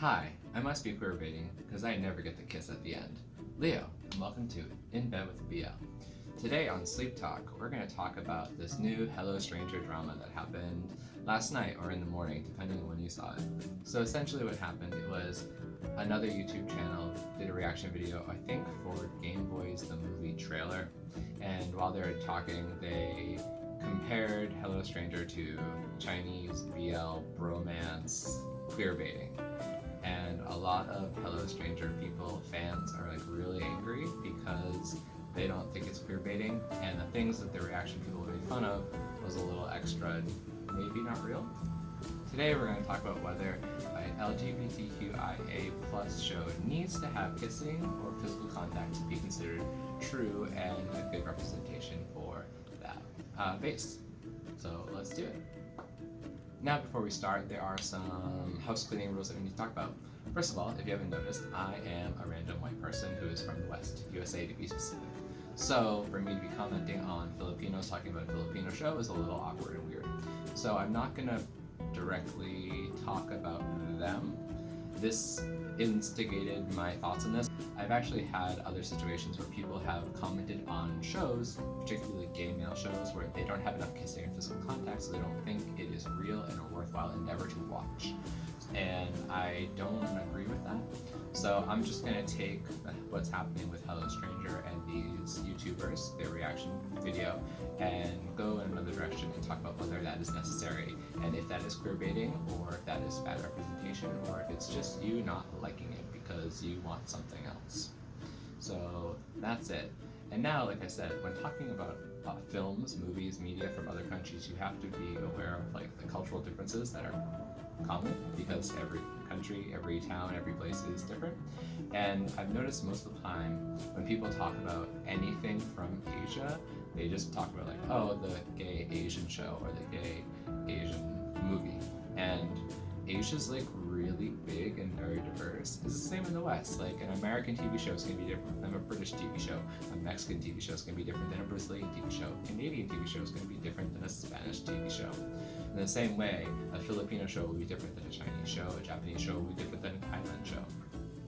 Hi, I must be queerbaiting because I never get the kiss at the end. Leo, and welcome to In Bed with BL. Today on Sleep Talk, we're going to talk about this new Hello Stranger drama that happened last night or in the morning, depending on when you saw it. So essentially what happened, it was another YouTube channel did a reaction video, I think for Game Boy's The Movie trailer, and while they were talking, they compared Hello Stranger to Chinese BL bromance queerbaiting. And a lot of Hello Stranger fans are like really angry because they don't think it's queerbaiting, and the things that the reaction people made fun of was a little extra, maybe not real. Today we're going to talk about whether an LGBTQIA+ show needs to have kissing or physical contact to be considered true and a good representation for that base. So let's do it. Now before we start, there are some house cleaning rules that we need to talk about. First of all, if you haven't noticed, I am a random white person who is from the West, USA to be specific. So for me to be commenting on Filipinos talking about a Filipino show is a little awkward and weird. So I'm not going to directly talk about them. This instigated my thoughts on this. I've actually had other situations where people have commented on shows, particularly gay male shows, where they don't have enough kissing or physical contact, so they don't think it is real and a worthwhile endeavor to watch. And I don't agree with that. So I'm just going to take what's happening with Hello Stranger and these YouTubers, their reaction video, and go in another direction and talk about whether that is necessary, and if that is queerbaiting, or if that is bad representation, or if it's just you not liking it because you want something else. So that's it. And now, like I said, when talking about films, movies, media from other countries, you have to be aware of like the cultural differences that are common, because every country, every town, every place is different. And I've noticed most of the time when people talk about anything from Asia, they just talk about like, oh, the gay Asian show or the gay Asian movie. And Asia's like really big and very diverse. It's the same in the West. Like an American TV show is going to be different than a British TV show. A Mexican TV show is going to be different than a Brazilian TV show. A Canadian TV show is going to be different than a Spanish TV show. In the same way, a Filipino show will be different than a Chinese show. A Japanese show will be different than a Thailand show.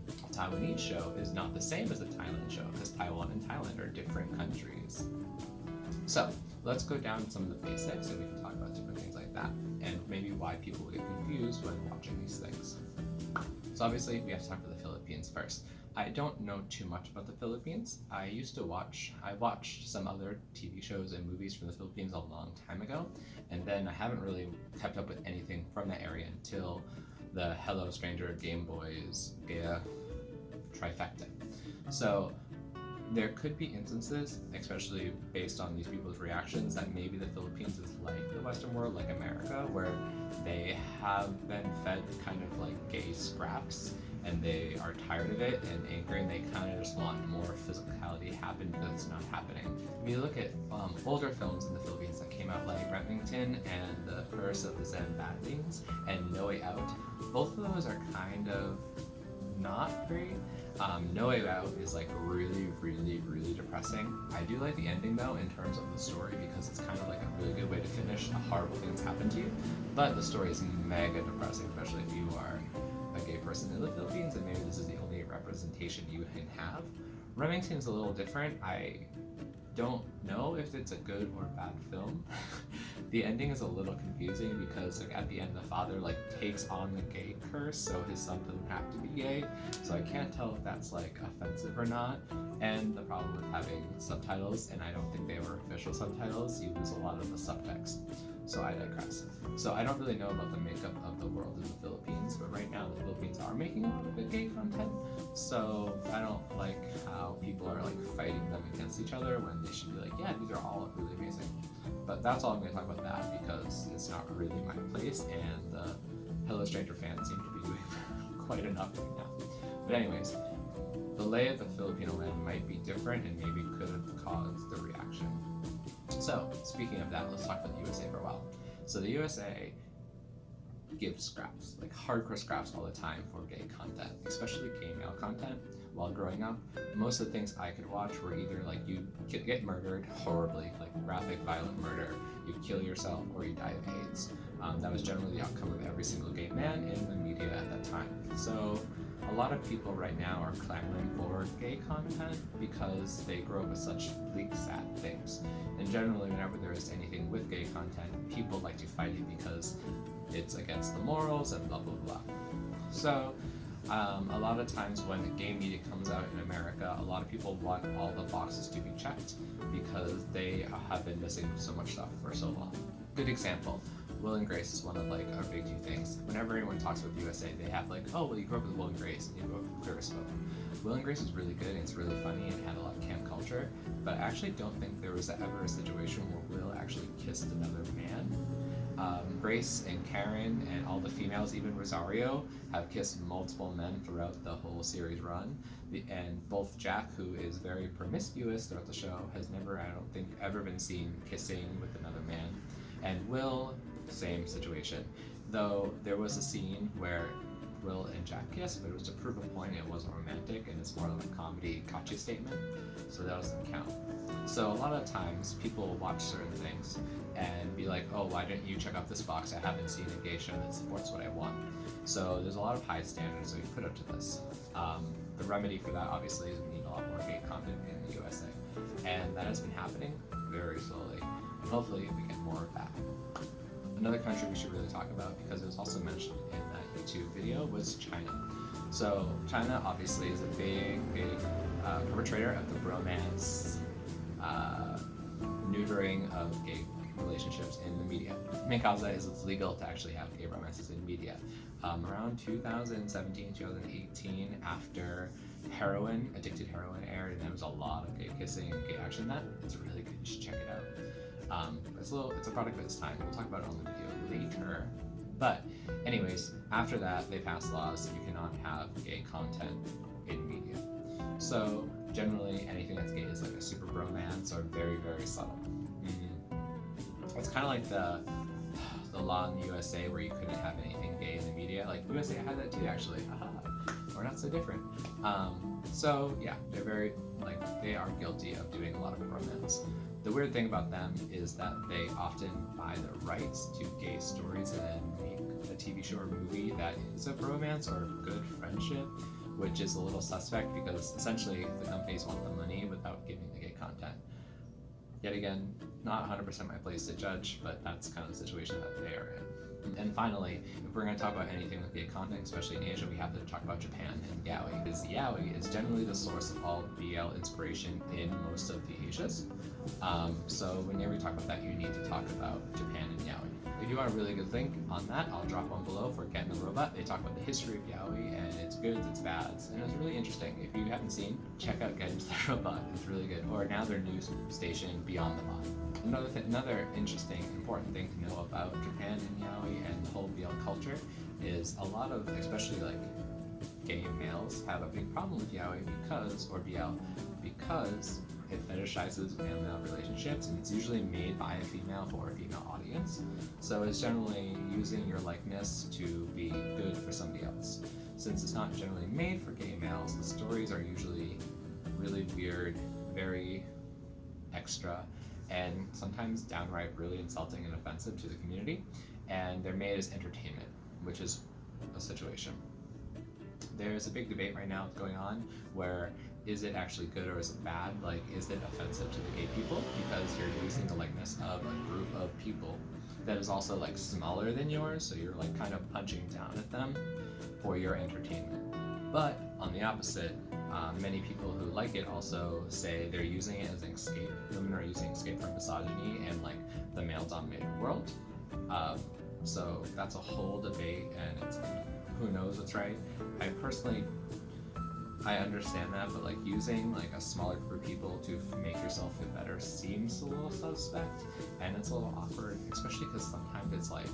A Taiwanese show is not the same as a Thailand show because Taiwan and Thailand are different countries. So let's go down some of the basics and we can talk about different things like that, and maybe why people will get confused when watching these things. So obviously we have to talk about the Philippines first. I don't know too much about the Philippines. I watched some other TV shows and movies from the Philippines a long time ago, and then I haven't really kept up with anything from that area until the Hello Stranger Game Boys Gaia trifecta. So there could be instances, especially based on these people's reactions, that maybe the Philippines is like the Western world, like America, where they have been fed kind of like gay scraps and they are tired of it and angry, and they kind of just want more physicality to happen because it's not happening. If you look at older films in the Philippines that came out, like Remington and The Curse of the Zen Badlings and No Way Out, both of those are kind of not great. No Way Out is like really, really, really depressing. I do like the ending though in terms of the story, because it's kind of like a really good way to finish a horrible thing that's happened to you. But the story is mega depressing, especially if you are a gay person in the Philippines and maybe this is the only representation you can have. Remington is a little different. I don't know if it's a good or bad film. The ending is a little confusing because like at the end the father like takes on the gay curse, so his son doesn't have to be gay. So I can't tell if that's like offensive or not. And the problem with having subtitles, and I don't think they were official subtitles, you lose a lot of the subtext. So I digress. So I don't really know about the makeup of the world in the Philippines, but right now the Philippines are making a lot of good gay content. So I don't like how people are like fighting them against each other when they should be like, yeah, these are all really amazing. But that's all I'm going to talk about that because it's not really my place, and the Hello Stranger fans seem to be doing quite enough right now. But anyways, the lay of the Filipino land might be different and maybe could have caused the reaction. So, speaking of that, let's talk about the USA for a while. So the USA give scraps, like hardcore scraps all the time for gay content, especially gay male content. While growing up, most of the things I could watch were either like you get murdered horribly, like graphic, violent murder, you kill yourself, or you die of AIDS. That was generally the outcome of every single gay man in the media at that time. So a lot of people right now are clamoring for gay content because they grow up with such bleak, sad things. And generally, whenever there is anything with gay content, people like to fight it because it's against the morals and blah, blah, blah. So a lot of times when gay media comes out in America, a lot of people want all the boxes to be checked because they have been missing so much stuff for so long. Good example. Will and Grace is one of like our big two things. Whenever anyone talks about the USA, they have like, oh, well, you grew up with Will and Grace, and you grew up with Queerbaiting. Will and Grace is really good, and it's really funny, and had a lot of camp culture, but I actually don't think there was ever a situation where Will actually kissed another man. Grace and Karen and all the females, even Rosario, have kissed multiple men throughout the whole series run. And both Jack, who is very promiscuous throughout the show, has never, I don't think, ever been seen kissing with another man. And Will, same situation. Though there was a scene where Will and Jack kiss, but it was to prove a point, it wasn't romantic, and it's more like a comedy gotcha statement, so that doesn't count. So a lot of times people will watch certain things and be like, oh, why didn't you check out this box? I haven't seen a gay show that supports what I want. So there's a lot of high standards that we put up to this. The remedy for that obviously is we need a lot more gay content in the USA, and that has been happening very slowly, and hopefully we get more of that. Another country we should really talk about, because it was also mentioned in that YouTube video, was China. So China obviously is a big perpetrator of the bromance, neutering of gay relationships in the media. The main cause of that is it's legal to actually have gay romances in media. Around 2017, 2018, after Addicted Heroin aired, and there was a lot of gay kissing and gay action in that. It's really good, you should check it out. It's a product of its time. We'll talk about it on the video later. But anyways, after that, they passed laws you cannot have gay content in media. So generally, anything that's gay is like a super bromance or very, very subtle. It's kind of like the law in the USA where you couldn't have anything gay in the media. Like USA had that too, actually. We're not so different. So yeah, they're very, they are guilty of doing a lot of bromance. The weird thing about them is that they often buy the rights to gay stories and then make a TV show or movie that is a bromance or good friendship, which is a little suspect because essentially the companies want the money without giving the gay content. Yet again, not 100% my place to judge, but that's kind of the situation that they are in. And finally, if we're going to talk about anything with gay content, especially in Asia, we have to talk about Japan and yaoi, because yaoi is generally the source of all BL inspiration in most of the Asias. So whenever you talk about that, you need to talk about Japan and yaoi. If you want a really good link on that, I'll drop one below for Get in the Robot. They talk about the history of yaoi and its goods, its bads, and it's really interesting. If you haven't seen, check out Get into the Robot. It's really good. Or now their new station, Beyond the Bot. Another interesting, important thing to know about Japan and yaoi and the whole BL culture is a lot of, especially like gay males, have a big problem with yaoi or BL because it fetishizes male-male relationships, and it's usually made by a female for a female audience. So it's generally using your likeness to be good for somebody else. Since it's not generally made for gay males, the stories are usually really weird, very extra, and sometimes downright really insulting and offensive to the community, and they're made as entertainment, which is a situation. There's a big debate right now going on where is it actually good or is it bad? Like, is it offensive to the gay people because you're using the likeness of a group of people that is also like smaller than yours, so you're like kind of punching down at them for your entertainment. But on the opposite, many people who like it also say they're using it as an escape. Women are using escape from misogyny and like the male-dominated world. So that's a whole debate, and it's who knows what's right. I understand that, but like using like a smaller group of people to make yourself feel better seems a little suspect, and it's a little awkward, especially because sometimes it's like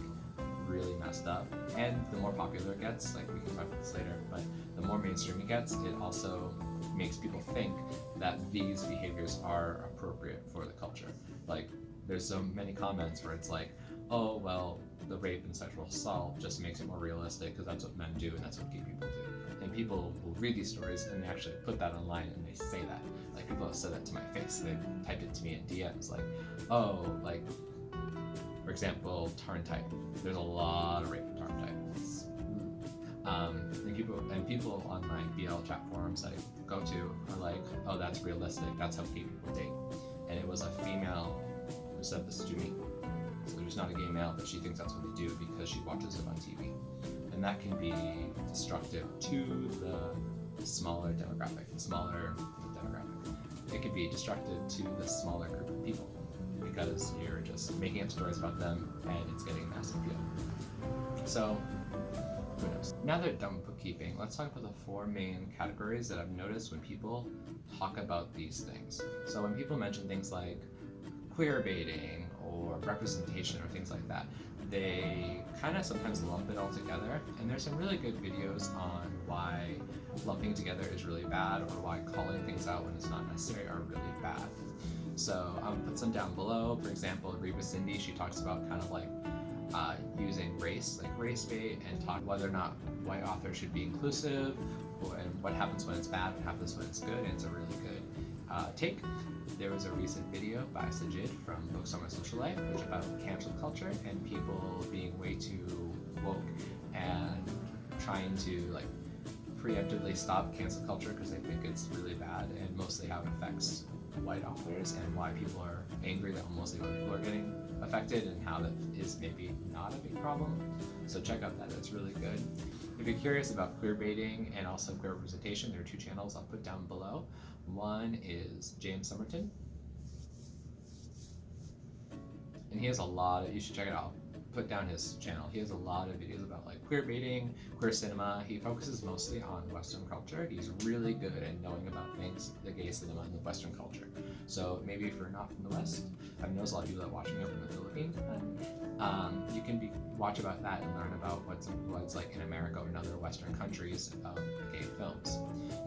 really messed up. And the more popular it gets, like we can talk about this later, but the more mainstream it gets, it also makes people think that these behaviors are appropriate for the culture. Like there's so many comments where it's like, oh, well, the rape and sexual assault just makes it more realistic because that's what men do and that's what gay people do. And people will read these stories and they actually put that online and they say that. Like, people have said that to my face. They typed it to me in DMs, like, oh, like, for example, Tarn type. There's a lot of rape in Tarn type. And people on my BL chat forums I go to are like, oh, that's realistic. That's how gay people date. And it was a female who said this to me. So there's not a gay male, but she thinks that's what they do because she watches it on TV. And that can be destructive to the smaller demographic. It could be destructive to the smaller group of people because you're just making up stories about them and it's getting massive appeal. So, who knows? Now that we're done with bookkeeping, let's talk about the 4 main categories that I've noticed when people talk about these things. So when people mention things like queerbaiting or representation or things like that, they kind of sometimes lump it all together, and there's some really good videos on why lumping together is really bad or why calling things out when it's not necessary are really bad. So I'll put some down below. For example, Reba Cindy, she talks about kind of like using race, like race bait, and talk whether or not white authors should be inclusive, and what happens when it's bad, what happens when it's good, and it's a really good take. There was a recent video by Sajid from Books on My Social Life, which is about cancel culture and people being way too woke and trying to like preemptively stop cancel culture because they think it's really bad, and mostly how it affects white authors and why people are angry that mostly white people are getting affected and how that is maybe not a big problem. So check out that, it's really good. If you're curious about queerbaiting and also queer representation, there are 2 channels I'll put down below. One is James Somerton, and he has a lot of, you should check it out. Put down his channel. He has a lot of videos about like queerbaiting, queer cinema. He focuses mostly on Western culture. He's really good at knowing about things, the gay cinema and the Western culture. So maybe if you're not from the West, I've noticed a lot of people that watch me from the Philippines, you can watch about that and learn about what it's like in America or in other Western countries of gay films.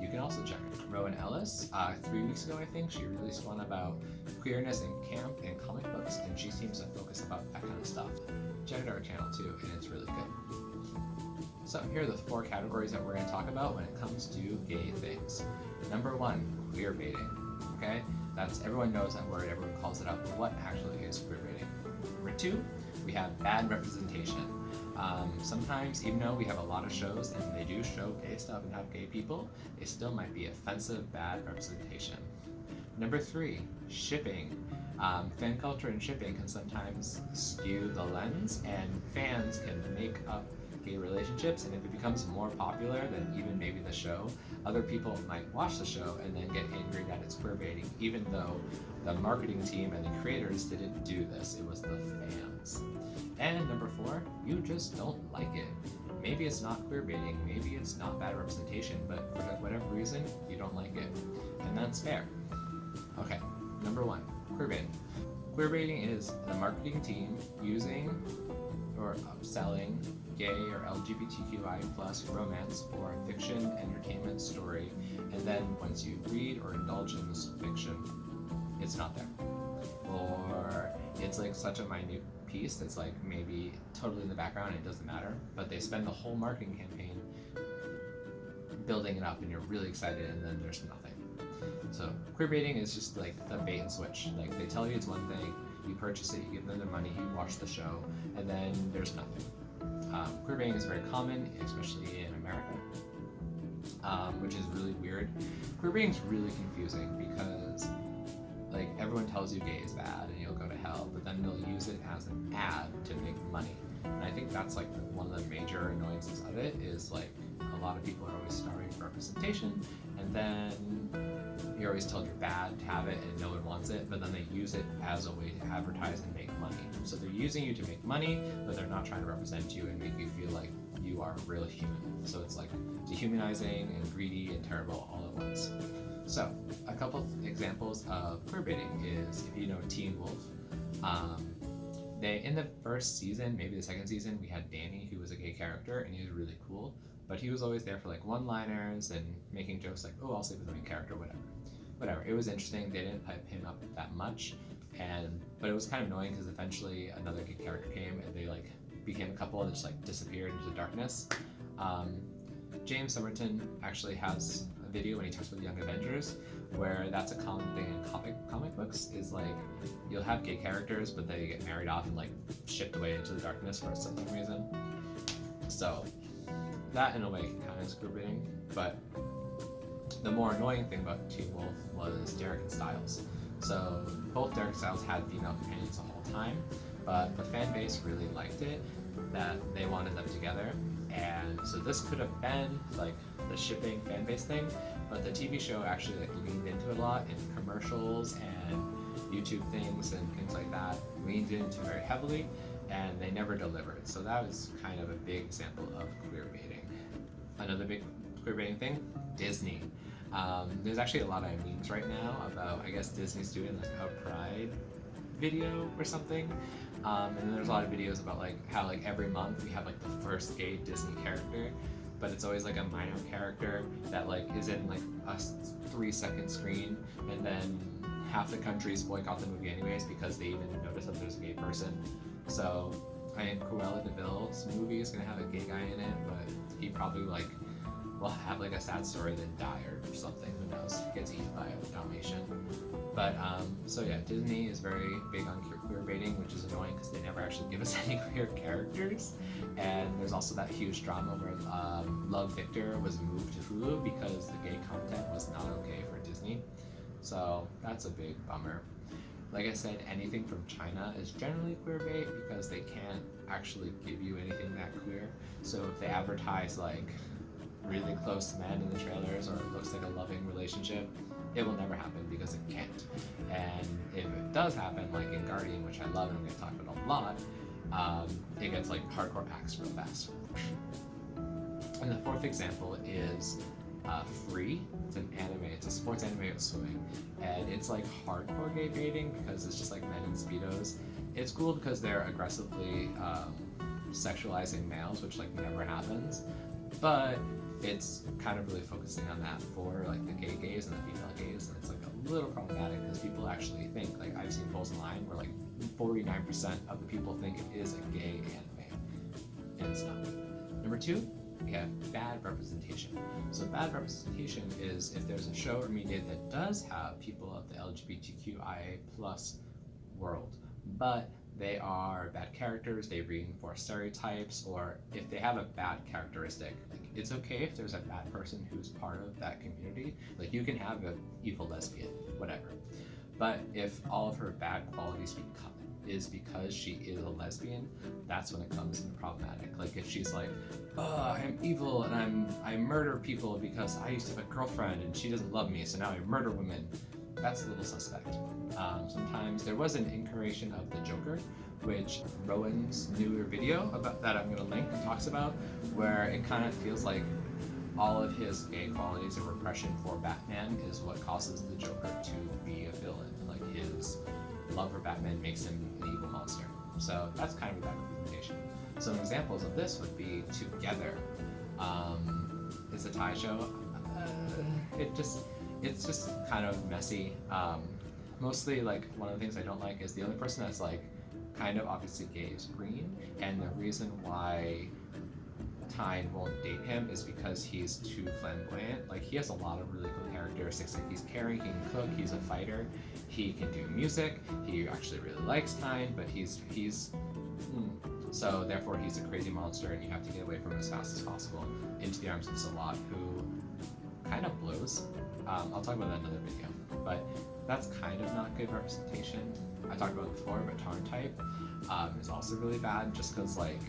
You can also check Rowan Ellis. 3 weeks ago, I think, she released one about queerness in camp and comic books, and she seems to focus about that kind of stuff. Check out our channel too, and it's really good. So here are the 4 categories that we're going to talk about when it comes to gay things. Number 1, queerbaiting. Okay, everyone knows that word, everyone calls it out, but what actually is queerbaiting? Number 2, we have bad representation. Sometimes, even though we have a lot of shows and they do show gay stuff and have gay people, they still might be offensive, bad representation. Number 3, shipping. Fan culture and shipping can sometimes skew the lens, and fans can make up gay relationships, and if it becomes more popular than even maybe the show, other people might watch the show and then get angry that it's queerbaiting, even though the marketing team and the creators didn't do this, it was the fans. And number 4, you just don't like it. Maybe it's not queerbaiting, maybe it's not bad representation, but for whatever reason, you don't like it. And that's fair. Okay, number 1, queerbaiting. Queerbaiting is the marketing team using or upselling gay or LGBTQI plus romance for a fiction entertainment story, and then once you read or indulge in this fiction, it's not there. Or it's like such a minute piece that's like maybe totally in the background and it doesn't matter, but they spend the whole marketing campaign building it up and you're really excited, and then there's nothing. So queerbaiting is just like the bait and switch. Like they tell you it's one thing, you purchase it, you give them their money, you watch the show, and then there's nothing. Queerbaiting is very common, especially in America, which is really weird. Queerbaiting is really confusing because like everyone tells you gay is bad and you'll go to hell, but then they'll use it as an ad to make money. And I think that's like one of the major annoyances of it is like a lot of people are always starving for representation, and then you're always told you're bad to have it and no one wants it, but then they use it as a way to advertise and make money. So they're using you to make money, but they're not trying to represent you and make you feel like you are a real human. So it's like dehumanizing and greedy and terrible all at once. So a couple of examples of queerbaiting is, if you know Teen Wolf, in the first season, maybe the second season, we had Danny, who was a gay character, and he was really cool, but he was always there for like one-liners and making jokes like, oh, I'll sleep with the main character, whatever. It was interesting. They didn't pipe him up that much, But it was kind of annoying because eventually another gay character came and they like became a couple and just like disappeared into the darkness. James Somerton actually has a video when he talks about the Young Avengers, where that's a common thing in comic books, is like you'll have gay characters but they get married off and like shipped away into the darkness for some reason. So that in a way can count as queerbaiting. But the more annoying thing about Teen Wolf was Derek and Styles. So both Derek and Styles had female companions the whole time, but the fan base really liked it, that they wanted them together. And so this could have been like the shipping fan base thing, but the TV show actually like leaned into it a lot in commercials and YouTube things and things like that, leaned into very heavily, and they never delivered. So that was kind of a big example of queerbaiting. Another big queerbaiting thing, Disney. There's actually a lot of memes right now about, I guess, Disney's doing like a Pride video or something. And then there's a lot of videos about like how like every month we have like the first gay Disney character, but it's always like a minor character that like is in like a 3-second screen, and then half the countries boycott the movie anyways because they even notice that there's a gay person. So I think Cruella de Vil's movie is gonna have a gay guy in it, but he probably like will have like a sad story then die or something, who knows, gets eaten by a Dalmatian. But so yeah, Disney is very big on queerbaiting, which is annoying because they never actually give us any queer characters. And there's also that huge drama where Love Victor was moved to Hulu because the gay content was not okay for Disney. So that's a big bummer. Like I said, anything from China is generally queerbait because they can't actually give you anything that queer. So if they advertise like really close men in the trailers, or it looks like a loving relationship, it will never happen because it can't. And if it does happen, like in Guardian, which I love and I'm going to talk about a lot, it gets like hardcore acts real fast. And the fourth example is Free. It's an anime. It's a sports anime with swimming, and it's like hardcore gay baiting because it's just like men in speedos. It's cool because they're aggressively sexualizing males, which like never happens, but it's kind of really focusing on that for like the gay gays and the female gays, and it's like a little problematic because people actually think, like I've seen posts online where like 49% of the people think it is a gay anime, and it's not. Number two, we have bad representation. So bad representation is if there's a show or media that does have people of the LGBTQIA+ world, but they are bad characters, they reinforce stereotypes, or if they have a bad characteristic. Like, it's okay if there's a bad person who's part of that community. Like you can have an evil lesbian, whatever. But if all of her bad qualities is because she is a lesbian, that's when it comes into problematic. Like if she's like, oh, I'm evil and I murder people because I used to have a girlfriend and she doesn't love me, so now I murder women. That's a little suspect. Sometimes there was an incarnation of the Joker, which Rowan's newer video about that I'm going to link talks about, where it kind of feels like all of his gay qualities and repression for Batman is what causes the Joker to be a villain. Like his love for Batman makes him an evil monster. So that's kind of a bad representation. Some examples of this would be Together. It's a Thai show. It's just kind of messy. Mostly, like, one of the things I don't like is the only person that's like kind of obviously gay is Green, and the reason why Tyne won't date him is because he's too flamboyant. Like, he has a lot of really cool characteristics. Like, he's caring, he can cook, he's a fighter, he can do music, he actually really likes Tyne, but so therefore he's a crazy monster, and you have to get away from him as fast as possible into the arms of Salat, who kind of blows. I'll talk about that in another video, but that's kind of not good representation. I talked about it before, but Tarn Type is also really bad just because, like,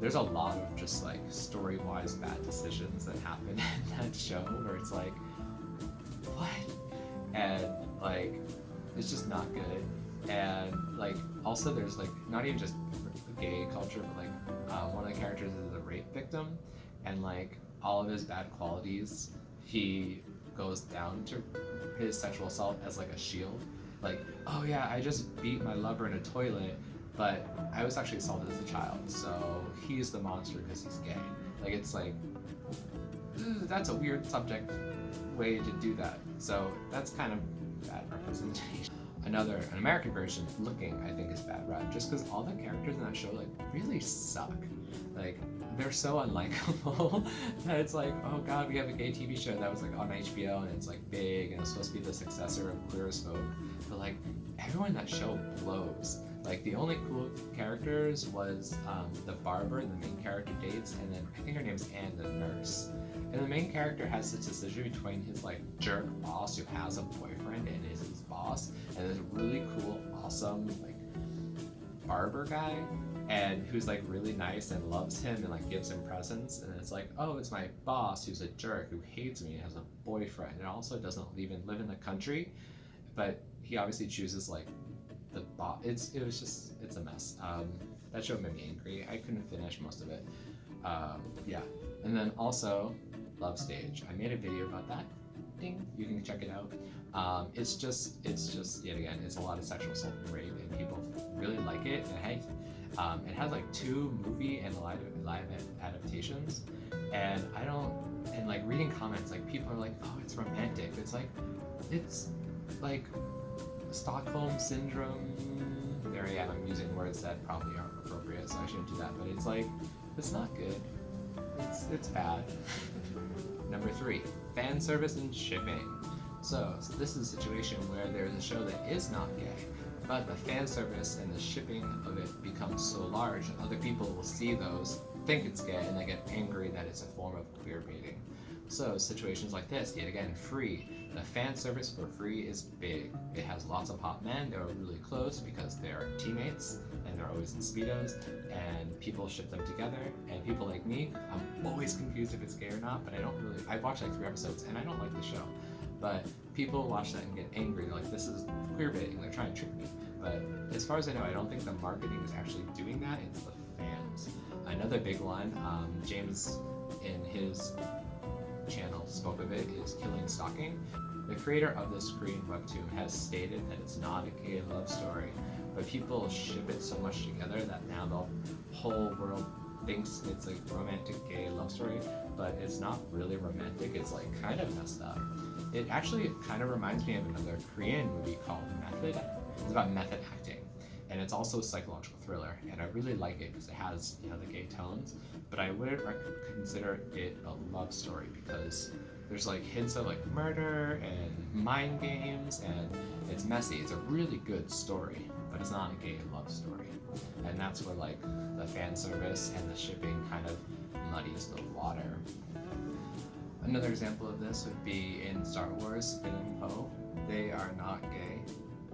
there's a lot of just, like, story-wise bad decisions that happen in that show where it's like, what? And, like, it's just not good. And, like, also there's, like, not even just gay culture, but, like, one of the characters is a rape victim, and, like, all of his bad qualities, he goes down to his sexual assault as like a shield. Like, oh yeah, I just beat my lover in a toilet, but I was actually assaulted as a child, so he's the monster because he's gay. Like, it's like, that's a weird subject way to do that. So that's kind of bad representation. An American version, Looking, I think is bad rap, just because all the characters in that show like really suck. Like they're so unlikable that it's like, oh god, we have a gay TV show that was like on HBO and it's like big and it's supposed to be the successor of Queer as Folk, but like everyone in that show blows. Like the only cool characters was the barber the main character dates, and then I think her name is Anne, the nurse. And the main character has this decision between his like jerk boss who has a boyfriend and is his boss, and this really cool, awesome like barber guy, and who's like really nice and loves him and like gives him presents. And it's like, oh, it's my boss who's a jerk who hates me and has a boyfriend and also doesn't even live in the country, but he obviously chooses like the boss. It's a mess. That show made me angry. I couldn't finish most of it. Yeah. And then also Love Stage. I made a video about that. Ding. You can check it out. It's just yet again, it's a lot of sexual assault and rape, and people really like it. And hey, it has like 2 movie and live adaptations, and like reading comments, like people are like, oh, it's romantic. It's like Stockholm syndrome. There I am. I'm using words that probably aren't appropriate, so I shouldn't do that. But it's like, it's not good. It's bad. Number 3, fan service and shipping. So this is a situation where there's a show that is not gay, but the fan service and the shipping of it becomes so large that other people will see those, think it's gay, and they get angry that it's a form of queer baiting. So situations like this, yet again, Free. The fan service for Free is big. It has lots of hot men. They're really close because they're teammates and they're always in Speedos, and people ship them together. And people like me, I'm always confused if it's gay or not, but I've watched like 3 episodes and I don't like the show. But people watch that and get angry. They're like, this is queer baiting. They're trying to trick me. But as far as I know, I don't think the marketing is actually doing that. It's the fans. Another big one, James in his channel spoke of it, is Killing Stalking. The creator of this Korean webtoon has stated that it's not a gay love story, but people ship it so much together that now the whole world thinks it's a romantic gay love story, but it's not really romantic. It's like kind of messed up. It actually kind of reminds me of another Korean movie called Method. It's about method acting, and it's also a psychological thriller, and I really like it because it has, you know, the gay tones, but I wouldn't consider it a love story because there's like hints of like murder and mind games, and it's messy. It's a really good story, but it's not a gay love story. And that's where like the fan service and the shipping kind of muddies the water. Another example of this would be in Star Wars, Finn and Poe. They are not gay.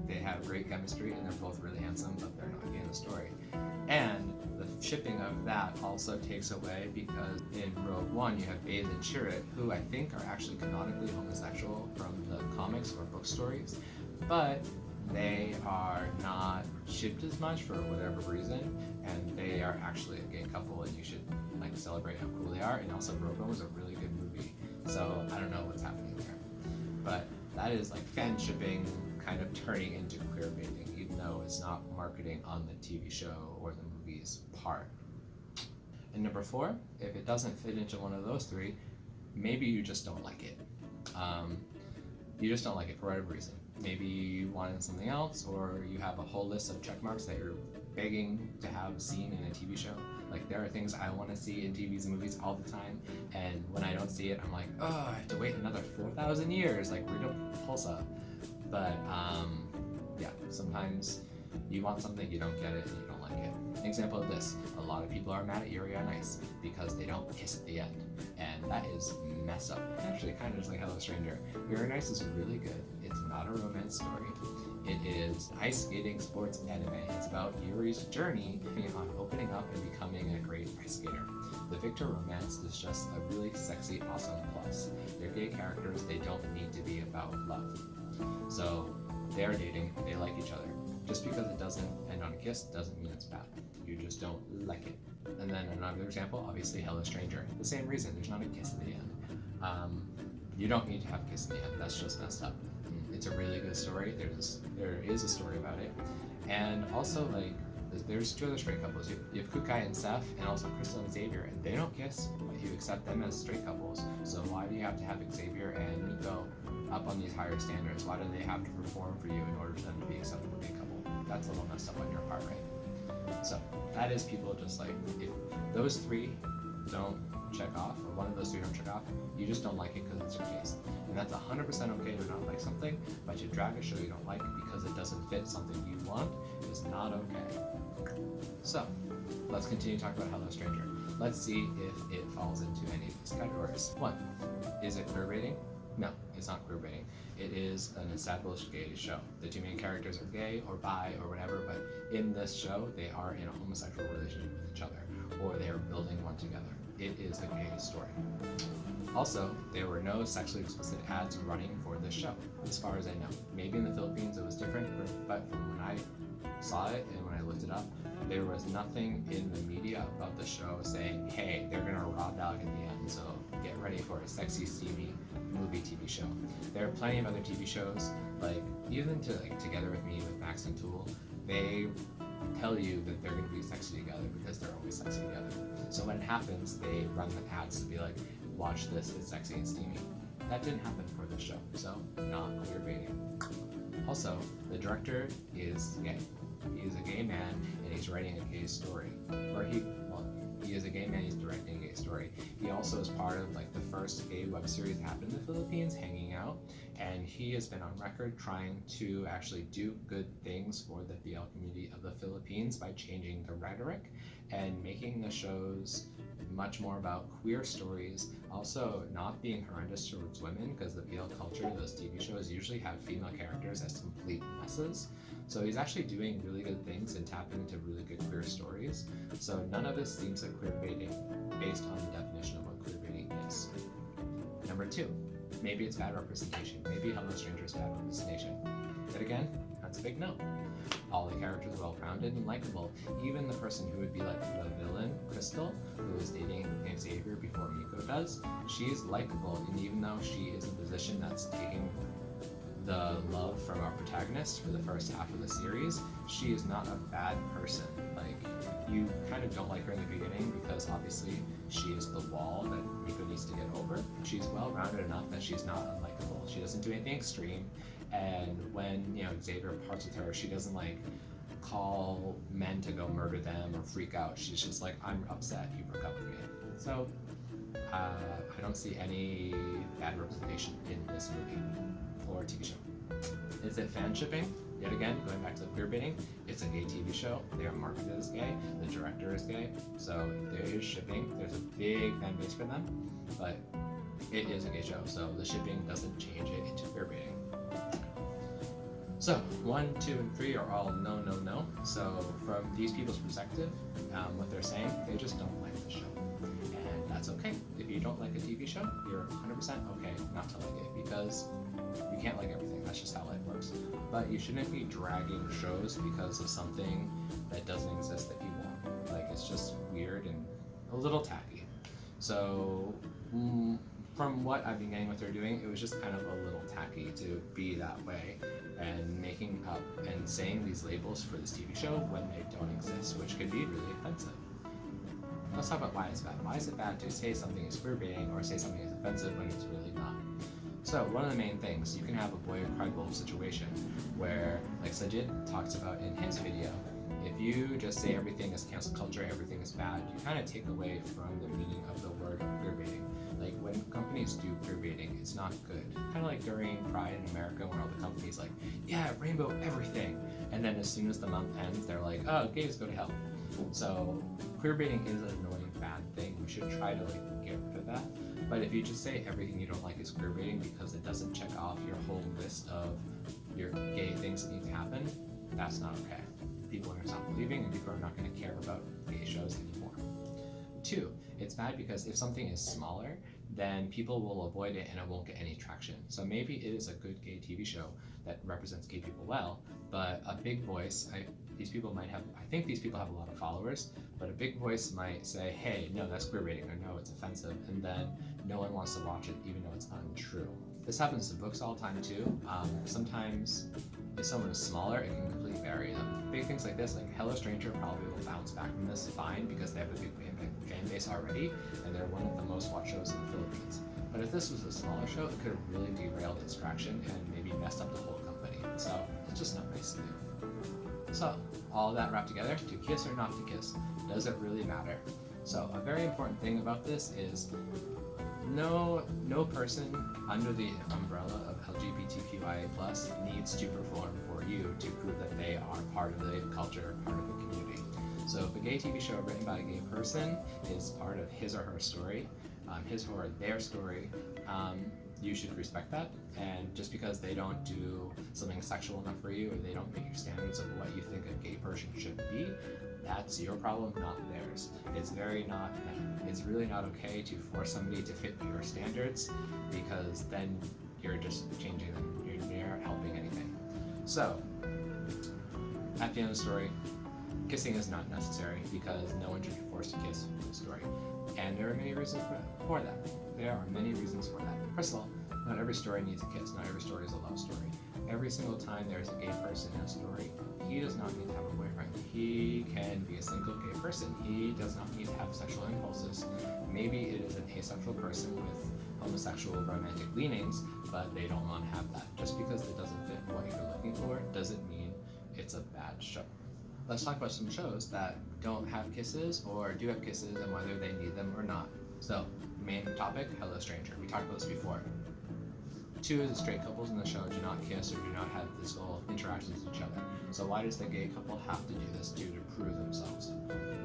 They have great chemistry and they're both really handsome, but they're not gay in the story. And the shipping of that also takes away because in Rogue One you have Baze and Chirrut, who I think are actually canonically homosexual from the comics or book stories, but they are not shipped as much for whatever reason, and they are actually a gay couple, and you should like celebrate how cool they are. And also Rogue One was a really good movie, so I don't know what's happening there. But that is like fan shipping kind of turning into queer baiting, even though it's not marketing on the TV show or the movie's part. And number 4, if it doesn't fit into one of those 3, maybe you just don't like it. You just don't like it for whatever reason. Maybe you wanted something else, or you have a whole list of check marks that you're begging to have seen in a TV show. Like there are things I want to see in TVs and movies all the time, and when I don't see it, I'm like, oh, I have to wait another 4,000 years, like Rita Pulsa. But yeah, sometimes you want something, you don't get it, and you don't like it. An example of this, a lot of people are mad at Yuri on Ice because they don't kiss at the end, and that is messed up. Actually, kind of just like Hello Stranger. Yuri on Ice is really good. It's not a romance story. It is ice skating sports anime. It's about Yuri's journey on opening up and becoming a great ice skater. The Victor romance is just a really sexy, awesome plus. They're gay characters, they don't need to be about love. So they're dating, they like each other. Just because it doesn't end on a kiss doesn't mean it's bad. You just don't like it. And then another example, obviously Hello Stranger. The same reason, there's not a kiss at the end. You don't need to have a kiss at the end, that's just messed up. It's a really good story, there is a story about it. And also like, there's 2 other straight couples. You have Kukai and Seth, and also Crystal and Xavier, and they don't kiss, but you accept them as straight couples. So why do you have to have Xavier and Nico up on these higher standards? Why do they have to perform for you in order for them to be acceptable to be a couple? That's a little messed up on your part, right? So that is people just like, if those three don't check off, or one of those three don't check off, you just don't like it because it's your taste. And that's 100% okay to not like something, but to drag a show you don't like because it doesn't fit something you want is not okay. So let's continue to talk about Hello Stranger. Let's see if it falls into any of these categories. 1. Is it queerbaiting? No, it's not queerbaiting. It is an established gay show. The two main characters are gay or bi or whatever, but in this show, they are in a homosexual relationship with each other, or they are building one together. It is a gay story. Also, there were no sexually explicit ads running for this show, as far as I know. Maybe in the Philippines it was different, but from when I saw it and when I looked it up, there was nothing in the media about the show saying, hey, they're gonna raw dog at the end, so get ready for a sexy, steamy movie TV show. There are plenty of other TV shows, like even to like Together With Me with Max and Tool, they tell you that they're gonna be sexy together because they're always sexy together. So when it happens, they run the ads to be like, watch this, it's sexy and steamy. That didn't happen for this show, so not queerbaiting. Also, the director is gay. He is a gay man and he's writing a gay story. He is a gay man, he's directing a gay story. He also is part of like the first gay web series that happened in the Philippines, Hanging Out, and he has been on record trying to actually do good things for the BL community of the Philippines by changing the rhetoric and making the shows much more about queer stories, also not being horrendous towards women, because the BL culture, those TV shows usually have female characters as complete messes. So he's actually doing really good things and tapping into really good queer stories. So none of this seems like queerbaiting based on the definition of what queerbaiting is. Number 2, maybe it's bad representation. Maybe Hello Stranger is bad representation. But again, that's a big no. All the characters are well-rounded and likable. Even the person who would be like the villain, Crystal, who is dating Xavier before Miko does, she's likable, and even though she is in a position that's taking the love from our protagonist for the first half of the series, she is not a bad person. Like, you kind of don't like her in the beginning because obviously she is the wall that Miko needs to get over. She's well-rounded enough that she's not unlikable. She doesn't do anything extreme, and when Xavier parts with her, she doesn't like call men to go murder them or freak out. She's just like, I'm upset you broke up with me. So I don't see any bad representation in this movie or TV show. Is it fan shipping? Yet again, going back to the queerbaiting, it's a gay TV show. They are marketed as gay. The director is gay. So there is shipping. There's a big fan base for them, but it is a gay show. So the shipping doesn't change it into queerbaiting. So 1, 2, and 3 are all no, no, no. So from these people's perspective, what they're saying, they just don't like the show. And that's okay. If you don't like a TV show, you're 100% okay not to like it, because you can't like everything. That's just how life works. But you shouldn't be dragging shows because of something that doesn't exist that you want. Like, it's just weird and a little tacky. So from what I've been getting what they're doing, it was just kind of a little tacky to be that way and making up and saying these labels for this TV show when they don't exist, which could be really offensive. Let's talk about why it's bad. Why is it bad to say something is queerbaiting or say something is offensive when it's really not? So one of the main things, you can have a boy cry wolf situation where, like Sajid talks about in his video, if you just say everything is cancel culture, everything is bad, you kind of take away from the meaning of the word queerbaiting. Like, when companies do queerbaiting, it's not good. Kind of like during Pride in America, when all the companies like, yeah, rainbow everything, and then as soon as the month ends, they're like, oh, gays go to hell. So queerbaiting is an annoying bad thing. We should try to like get rid of that. But if you just say everything you don't like is queerbaiting because it doesn't check off your whole list of your gay things that need to happen, that's not okay. People are going to stop believing, and people are not going to care about gay shows anymore. 2, it's bad because if something is smaller, then people will avoid it and it won't get any traction. So maybe it is a good gay TV show that represents gay people well, but a big voice, I think these people have a lot of followers, but a big voice might say, hey, no, that's queerbaiting, or no, it's offensive, and then no one wants to watch it even though it's untrue. This happens to books all the time too. Sometimes if someone is smaller, it can completely vary. Big things like this, like Hello Stranger probably will bounce back from this fine because they have a big fan base already, and they're one of the most watched shows in the Philippines. But if if this was a smaller show, it could have really derailed its traction and maybe messed up the whole company. So it's just not nice to do. So all that wrapped together, to kiss or not to kiss, does it really matter? So a very important thing about this is no person under the umbrella of LGBTQIA+ needs to perform for you to prove that they are part of the culture, part of the community. So if a gay TV show written by a gay person is part of his or her story, his or their story, you should respect that. And just because they don't do something sexual enough for you, or they don't meet your standards of what you think a gay person should be, that's your problem, not theirs. It's really not okay to force somebody to fit your standards, because then you're just changing them. You're not helping anything. So, at the end of the story, kissing is not necessary because no one should be forced to kiss in the story. And there are many reasons for that. There are many reasons for that. First of all, not every story needs a kiss. Not every story is a love story. Every single time there's a gay person in a story, he does not need to have a boyfriend. He can be a single gay person. He does not need to have sexual impulses. Maybe it is an asexual person with homosexual romantic leanings, but they don't want to have that. Just because it doesn't fit what you're looking for doesn't mean it's a bad show. Let's talk about some shows that don't have kisses or do have kisses and whether they need them or not. So, main topic, Hello Stranger. We talked about this before. Two of the straight couples in the show do not kiss or do not have physical interactions with each other. So why does the gay couple have to do this to prove themselves?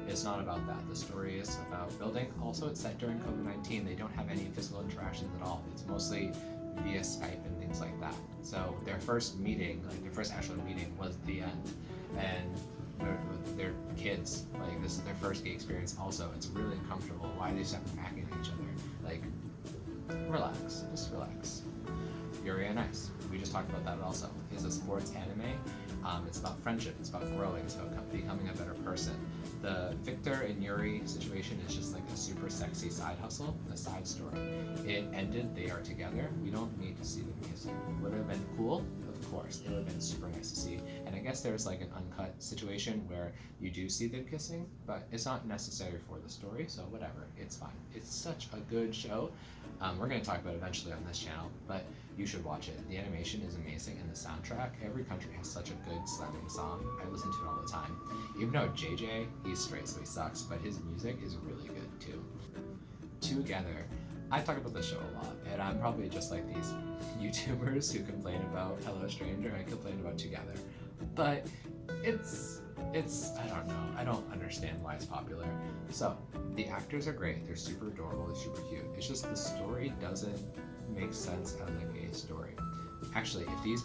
It's not about that. The story is about building. Also, it's set during COVID-19. They don't have any physical interactions at all. It's mostly via Skype and things like that. So their first meeting, like their first actual meeting, was the end. And they're kids. Like, this is their first gay experience also. It's really uncomfortable. Why are they stuck packing at each other? Like, relax. Just relax. Yuri on Ice. We just talked about that also. It's a sports anime. It's about friendship. It's about growing. It's about becoming a better person. The Victor and Yuri situation is just like a super sexy side hustle, a side story. It ended. They are together. We don't need to see them kissing. Would it have been cool? Of course. It would have been super nice to see. And I guess there's like an uncut situation where you do see them kissing, but it's not necessary for the story, so whatever. It's fine. It's such a good show. We're going to talk about it eventually on this channel, but you should watch it. The animation is amazing, and the soundtrack, every country has such a good slamming song. I listen to it all the time. Even though JJ, he's straight, so he sucks, but his music is really good too. Together, I talk about this show a lot, and I'm probably just like these YouTubers who complain about Hello Stranger. I complain about Together, but it's I don't know. I don't understand why it's popular. So the actors are great. They're super adorable. They're super cute. It's just the story doesn't make sense as a gay story. Actually, if these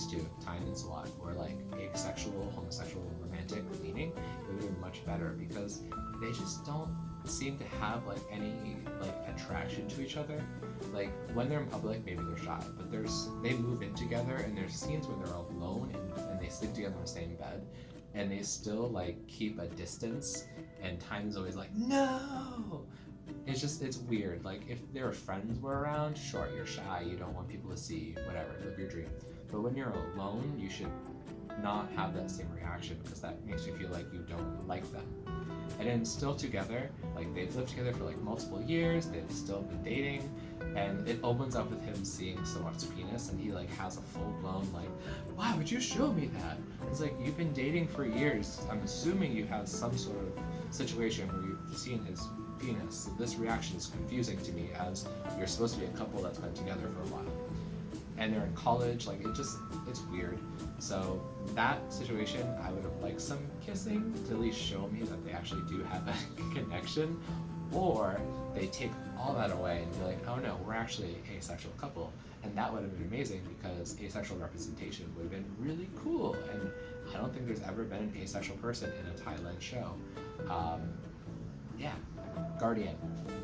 two, Tyne and Swat, were like asexual, homosexual, romantic leaning, it would have been much better because they just don't seem to have like any like attraction to each other. Like when they're in public, maybe they're shy, but they move in together, and there's scenes where they're alone and they sleep together in the same bed, and they still like keep a distance, and Tyne's always like, no! It's weird. Like if their friends were around, sure, you're shy, you don't want people to see you, whatever, live your dream. But when you're alone, you should not have that same reaction because that makes you feel like you don't like them. And then still together, like they've lived together for like multiple years, they've still been dating, and it opens up with him seeing Swat's penis, and he like has a full-blown like, why would you show me that? It's like, you've been dating for years. I'm assuming you have some sort of situation where you've seen his penis. So this reaction is confusing to me, as you're supposed to be a couple that's been together for a while. And they're in college, like it's weird. So that situation, I would have liked some kissing to at least show me that they actually do have a connection, or they take all that away and be like, oh no, we're actually an asexual couple. And that would have been amazing because asexual representation would have been really cool. And I don't think there's ever been an asexual person in a Thailand show. Yeah, Guardian.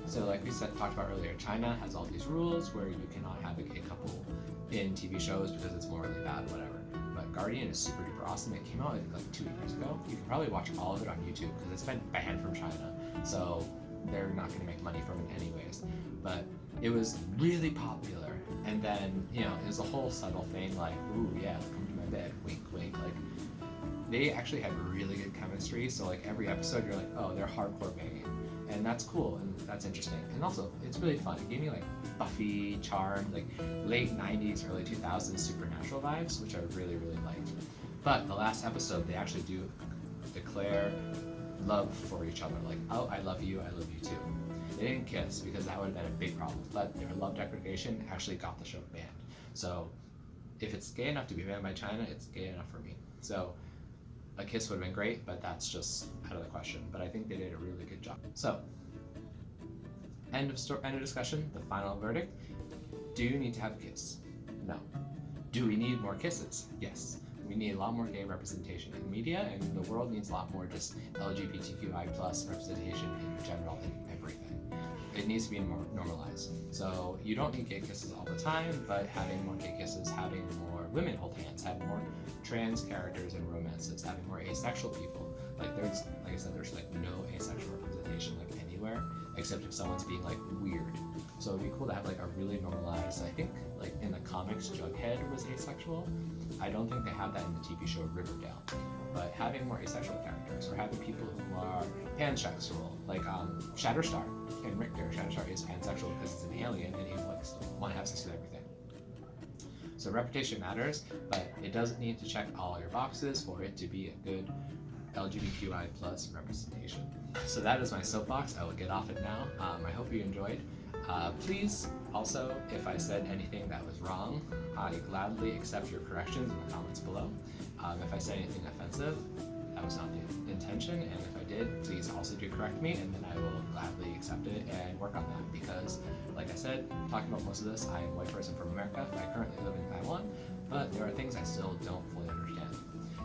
So like we talked about earlier, China has all these rules where you cannot have a gay couple in TV shows because it's morally bad, whatever. But Guardian is super duper awesome. It came out like 2 years ago. You can probably watch all of it on YouTube because it's been banned from China. So they're not going to make money from it anyways. But it was really popular. And then, you know, it was a whole subtle thing like, ooh, yeah, come to my bed, wink, wink. Like, they actually had really good chemistry. So like every episode you're like, oh, they're hardcore banging. and that's cool and that's interesting. And also, it's really fun. It gave me like Buffy, Charmed, like late 90s, early 2000s supernatural vibes, which I really, really liked. But the last episode, they actually do declare love for each other. Like, oh, I love you too. They didn't kiss because that would have been a big problem, but their love declaration actually got the show banned. So if it's gay enough to be banned by China, it's gay enough for me. So a kiss would have been great, but that's just out of the question. But I think they did a really good job. So end of discussion, the final verdict. Do you need to have a kiss? No. Do we need more kisses? Yes. We need a lot more gay representation in media, and the world needs a lot more just LGBTQI plus representation in general in everything. It needs to be more normalized. So you don't need gay kisses all the time, but having more gay kisses, having more women hold hands, having more trans characters in romances, having more asexual people. Like I said, there's like no asexual representation like anywhere, except if someone's being like weird. So it'd be cool to have like a really normalized, I think like in the comics, Jughead was asexual. I don't think they have that in the TV show Riverdale. But having more asexual characters, or having people who are pansexual, like Shatterstar and Richter. Shatterstar is pansexual because he's an alien and he likes to want to have sex with everything. So reputation matters, but it doesn't need to check all your boxes for it to be a good LGBTQI plus representation. So that is my soapbox. I will get off it now. I hope you enjoyed. Please, also, if I said anything that was wrong, I gladly accept your corrections in the comments below. If I said anything offensive, that was not the intention, and if I did, please also do correct me, and then I will gladly accept it and work on that, because, like I said, talking about most of this, I am a white person from America. I currently live in Taiwan, but there are things I still don't fully understand.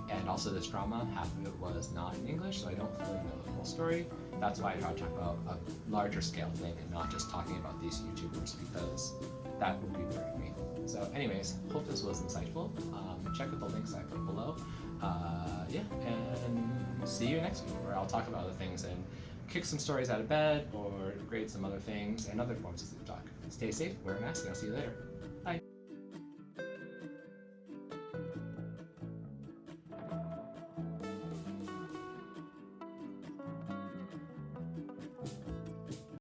And also this drama, half of it was not in English, so I don't fully know the whole story. That's why I try to talk about a larger scale thing and not just talking about these YouTubers, because that would be weird to me. So anyways, hope this was insightful. Check out the links I put below. Yeah, and see you next week, where I'll talk about other things and kick some stories out of bed or grade some other things and other forms of sleep talk. Stay safe, wear a mask, and I'll see you later. Bye.